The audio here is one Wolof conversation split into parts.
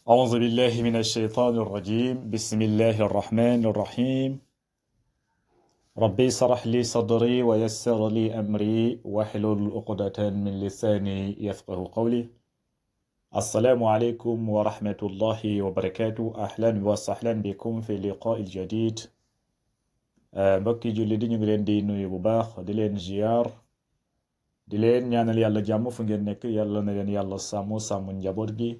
أعوذ بالله من الشيطان الرجيم بسم الله الرحمن الرحيم ربي اشرح لي صدري ويسر لي أمري واحلل عقدة من لساني يفقه قولي السلام عليكم ورحمة الله وبركاته أهلا وسهلا بكم في اللقاء الجديد mbokki julli di ñu ngi leen di nuyu bu baax di leen ziyaar di leen ñaanal yàlla jàmm fu ngeen nekk yàlla na leen yàlla sàmm njaboot gi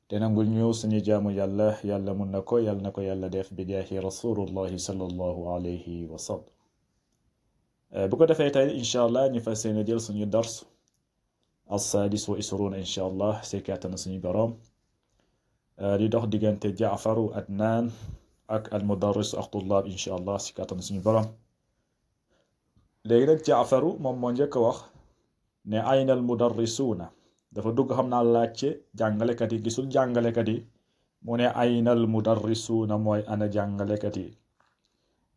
te nangul ñu suñu jaamu yàlla yàlla mun na ko yàlla na ko yàlla def bi jaahi rasulullahi sallallahu alayhi wa sallam bu ko defee tey incha allah ñu fas yéene jël suñu dars as-sadis wa isruun incha allah si kàttan suñu boroom di dox diggante jaafaru adnaan ak al mudarris ak tullaab incha allah si kàttan suñu boroom léegi nag jaafaru moom moo njëkk a wax ne ayna al mudarrisuuna dafa dugg xam naa laajte jàngalekat yi gisul jàngalekat yi mu ne aynal mudarrisuuna mooy ana jàngalekat yi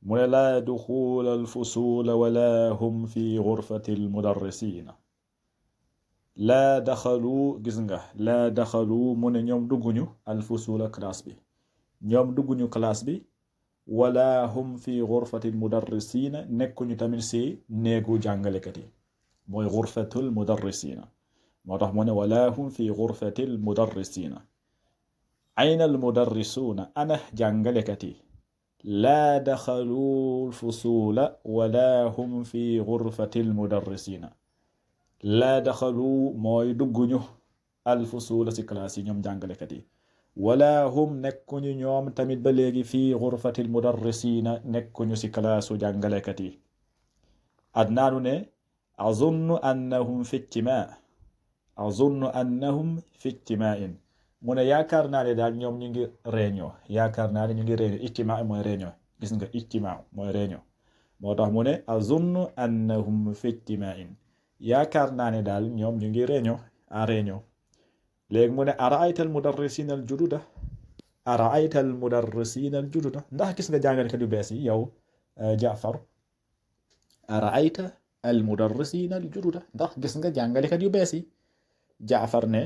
mu ne laa duxuula alfusuula wala hum fi gurfati almudarrisiina laa daxalu gis nga laa daxalu mu ne ñoom dugguñu alfusuula classe bi ñoom dugguñu classe bi wala hum fi gurfati almudarrisiina nekkuñu tamit si néegu jàngalekat yi mooy gurfatul mudarrisiina moo tax mu ne wala hum fi gurfati almudarrisiina ayna almudarrisuuna ana jàngalekat yi laa daxalu alfusuula wala hum fi gurfati almudarrisiina laa daxalu mooy dugguñu alfusuula si classe yi ñoom jàngalekat yi wala hum nekkuñu ñoom tamit ba léegi fi gurfati almudarrisiina nekkuñu si classe jàngalekat yi adnaanu ne azunnu annahum fi ijtimaa azunnu annahum fi ijtimaa'in mu ne yaakaar naa ne daal ñoom ñu ngi réunion yaakaar naa ne ñu ngi réunion ijtimaa mooy réunion gis nga ijtimaa mooy réunion moo tax mu ne azunnu annahum fi ijtimaa'in yaakaar naa ne daal ñoom ñu ngi réunion en réunion léegi mu ne araayta al mudarrisiina al jududa araayta al mudarrisiina al jududa ndax gis nga jàngalekat yu bees yi yow Jaafar araayta al mudarrisiina al jududa ndax gis nga jàngalekat yu bees yi Jaafar ne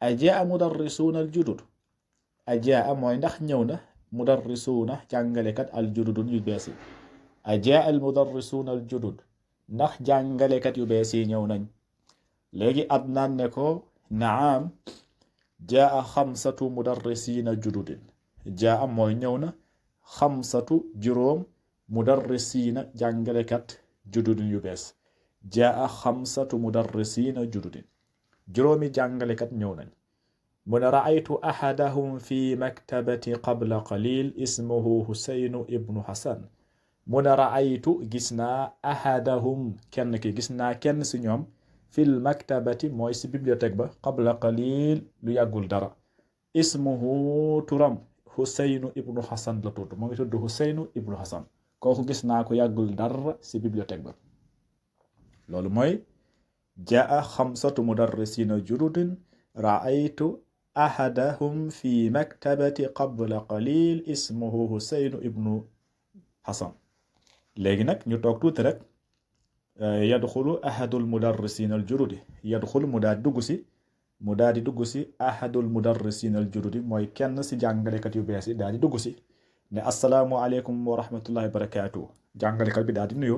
ajaa mudarrisuuna al judud ajaa mooy ndax ñëw na mudarrisuuna jàngalekat al jududun yu bees yi ajaa al mudarrisuuna al judud ndax jàngalekat yu bees yi ñëw nañ léegi Adnaan ne ko naam jaa xamsatu mudarrisiina jududin jaa mooy ñëw na xamsatu juróom mudarrisiina jàngalekat jududin yu bees jaa xamsatu mudarrisiina jududin juróomi jàngalekat ñëw nañ mu ne raaytu ahadahum fi maktabati qabla qalil ismuhu Huseynu ibnu Hasan mu ne raaytu gis naa ahadahum kenn ki gis naa kenn si ñoom fil maktabati mooy si bibliothèque ba qabla qalil lu yàggul dara ismuhu turam Huseynu ibnu Hasan la tudd moo ngi tudd Huseynu ibnu Hasan kooku gis naa ko yàggul dara si bibliothèque ba loolu mooy jaa xamsatu mudarrisiina jududin raaytu ahadahum fi maktabati qabla qalil ismuhu Huseynu ibnu Hasan léegi nag ñu toog tuuti rek yadxulu ahadul mudarrisiina al jududi yadxulu mu daal di dugg si ahadul mudarrisiina al jududi mooy kenn si jàngalekat yu bees yi daal di dugg si ne assalaamu aleykum wa rahmatullahi wa barakaatu jàngalekat bi daal di nuyu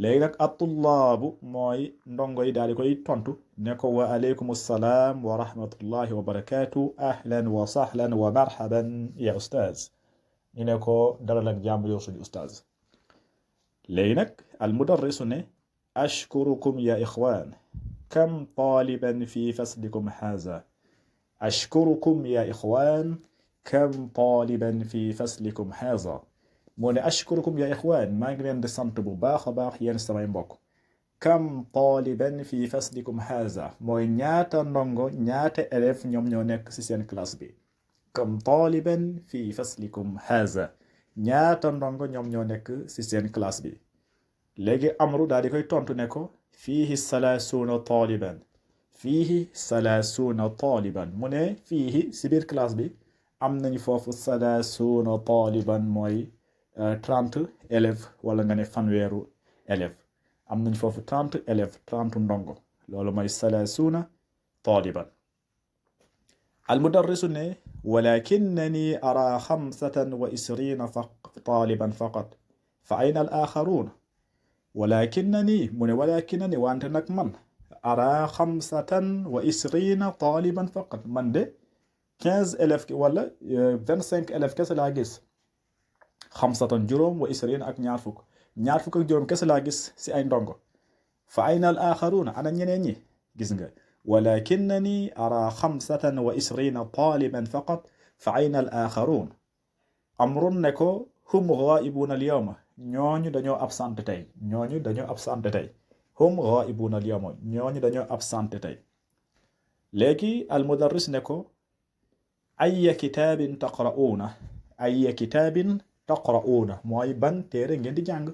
léegi nag at-tullaabu mooy ndongo yi daal di koy tontu ne ko wa aleykum salaam wa rahmatullahi wa barakaatu ahlan wa sahlan wa marhaban ya ustaaz ñu ne ko dalal ak jàmm yow suñu ustaaz léegi nag al mudarrisu ne ashkurukum ya ixwaan kam taaliban fi faslikum haaza ashkurukum ya ixwaan kam taaliban fi faslikum haaza moo ne ashkurukum ya ixwaan maa ngi leen di sant bu baax a baax yéen samay mbokk kam taaliban fi faslikum haaza mooy ñaata ndongo ñaata élève ñoom ñoo nekk ci seen classe bi kam taaliban fi faslikum haaza ñaata ndongo ñoom ñoo nekk ci seen classe bi léegi amru daal di koy tontu ne ko fiihi salaasuuna taaliban fiihi salaasuuna taaliban mu ne fiihi ci biir classe bi am nañu foofu salaasuuna taaliban mooy 30 élèves wala nga ne fanweeru élèves am nañ foofu 30 élèves 30 ndongo loolu mooy salaasuuna taaliban al mudarrisu ne walakinnani ara 25 taliban faqat fa ayna al akharun walakinnani mu ne walakinnani wante nag man ara 25 taliban faqat man de 15 élèves wala 25 élèves kese laa gis xamsatan juróom wa isriina ak ñaar fukk ak juróom kese laa gis si ay ndongo fa ayna al axaruuna ana ñeneen ñi gis nga walakinnani ara 25 taliban faqat fa ayna al axaruun amrun ne ko hum gaa'ibuuna al yawma ñooñu dañoo absent tey hum gaa'ibuuna al yawma ñooñu dañoo absent tey léegi al mudarris ne ko ayya kitaabin taqra'uuna mooy ban téere ngeen di jàng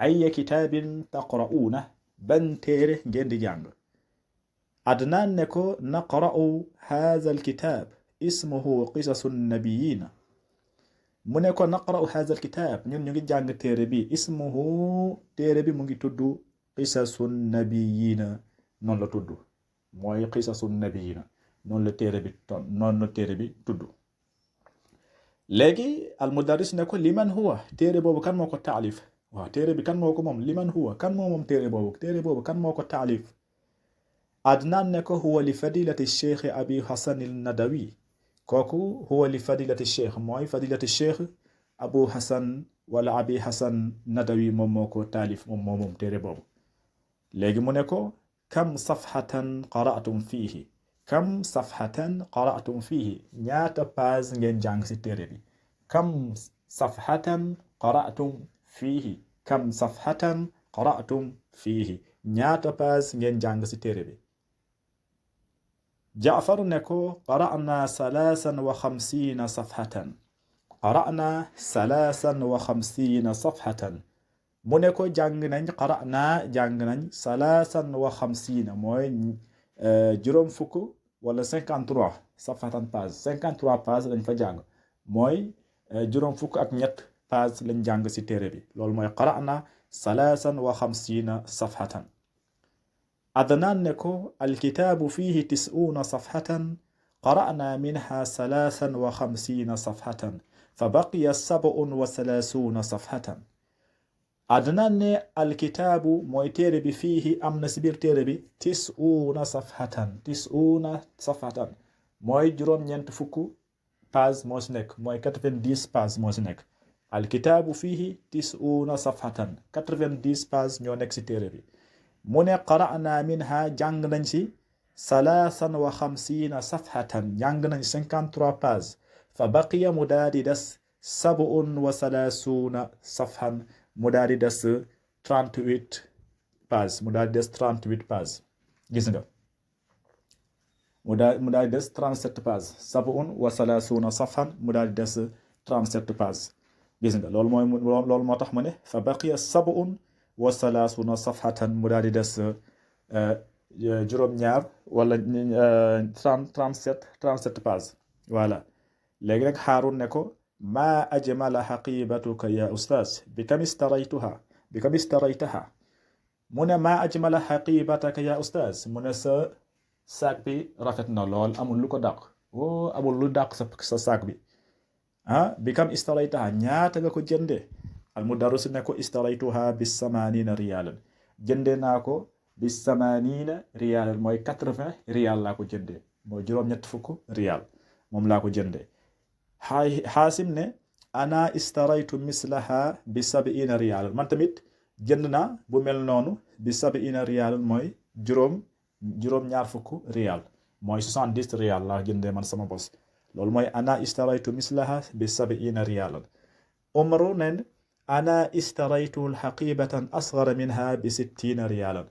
ayya kitaabin taqra'uuna ban téere ngeen di jàng Adnaan ne ko naqra'u haadha alkitaab ismuhu qisasu nnabiyiina mu ne ko naqra'u haadha alkitaab ñun ñu ngi jàng téere bi ismuhu téere bi mu ngi tudd qisasu nnabiyiina noonu la tudd mooy qisasu nnabiyiina noonu la téere bi tudd léegi almudarris ne ko liman huwa téere boobu kan moo ko taalif waaw téere bi kan moo ko moom liman huwa kan moo moom téere boobu kan moo ko taalif Adnaan ne ko huwa li fadilati cheikh abi hasan al nadawi kooku huwa li fadilati cheikh mooy fadilati cheikh abu hasan wala abi hasan nadawi moom moo ko taalif moom téere boobu léegi mu ne ko kam safhatan qara'tum fiihi ñaata page ngeen jàng ci téere bi kam safhatan qara'tum fiihi ñaata page ngeen jàng ci téere bi Jaafar ne ko qara'na 53 safhatan mu ne ko jàng nañ 53 mooy juróom fukk wala 53 safhatan page 53 page lañ fa jàng mooy juróom fukk ak ñett page lañ jàng ci téere bi loolu mooy qara'na 53 safhatan Adnaan ne ko alkitaabu fiihi 90 safhatan qara'na minha 53 safhatan fa baqiya 37 safhatan Adnaan ne alkitaabu mooy téere bi fiihi am na ci biir téere bi 90 safhatan mooy juróom-ñeent fukk page moo ci nekk mooy 90 page moo ci nekk alkitaabu fiihi 90 safhatan 90 page ñoo nekk ci téere bi mu ne qara'na minha jàng nañ ci 53 safhatan jàng nañ 53 page fa baqiya mu daal di des 37 safhan mu daal di des 38 page gis nga mu daal di des 37 page 37 safhan mu daal di des 37 page gis nga loolu moo tax mu ne fa baqiya 37 safhatan mu daal di des juróom-ñaar wala 37 page voilà léegi nag Haarun ne ko maa ajmala xaqibatuka ya ustaaz bi kam istaraytaha mu ne maa ajmala xaqibataka ya ustaaz mu ne sa saak bi rafet na lool amul lu ko dàq amul lu dàq sa saak bi bi kam istaraytaha ñaata nga ko jënde al mudarris ne ko istaraytuha bi 80 riyaalan jënde naa ko bi 80 riyaalan mooy 80 riyaal laa ko jënde mooy juróom-ñett fukk riyaal moom laa ko jënde Xaasim ne ana istaraytu mislaha bi 70 riyaalan man tamit jënd naa bu mel noonu bi 70 riyaalan mooy juróom-ñaar fukk riyaal mooy 70 riyaal laa jëndee man sama bos loolu mooy ana istaraytu mislaha bi 70 riyaalan Umar nen ana istaraytu xaqibatan asgara minha bi 60 riyaalan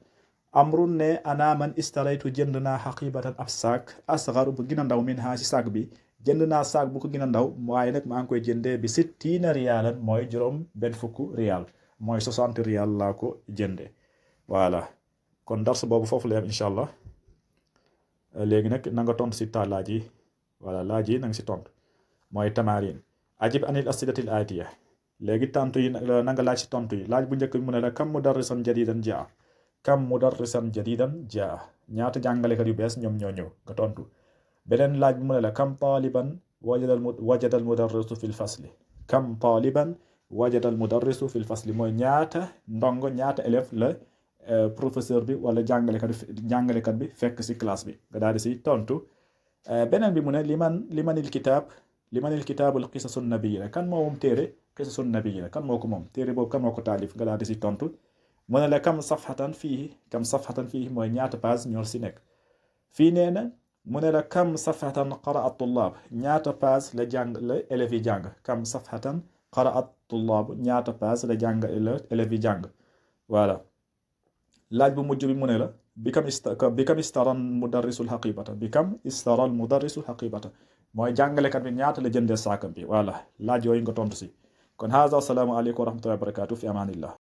Amru ne ana man istaraytu jënd naa xaqibatan ab saak asgaru bu gën a ndaw minha ci saak bi jënd naa saak bu ko gën a ndaw waaye nag maa ngi koy jëndee bi 60 riyaalan mooy juróom benn fukk riyaal mooy 60 riyaal laa ko jënde voilà kon dars boobu foofu la yam incha allah léegi nag na nga tontu si laaj yi voilà laaj yi na nga si tontu mooy tamarin ajib anil asilatil aatiya léegi tontu yi na nga laaj si tontu yi laaj bu njëkk bi mu ne la kam mudarrisan jadidan jaa ñaata jàngalekat yu bees ñoom ñoo ñëw nga tontu beneen laaj bi mu ne la kam taaliban wajada al mudarrisu fil fasli kam taliban wajada al mudarrisu fil fasli mooy ñaata ndongo ñaata élève la professeur bi wala jàngalekat bi fekk si classe bi nga daal di si tontu. beneen bi mu ne limanil kitaabul qisasun nabiyya kan moo moom téere qisasun nabiyya kan moo ko moom téere boobu kan moo ko taalif nga daal di si tontu. mu ne la kam safhatan fii mooy ñaata page ñoo si nekk. fii nee na mu ne la kam safhatan qara at tullaab ñaata page la élèves yi jàng kam safhatan qara at tullaab ñaata page la élèves yi jàng. voilà laaj bu mujj bi mu ne la bi kam istara mudarrisul xaqibata mooy jàngalekat bi ñaata la jëndee saakam bi. voilà laaj yooyu nga tontu si. kon haza assalaamu aleykum wa rahmatullahi wa barakatuh fi amaanillah.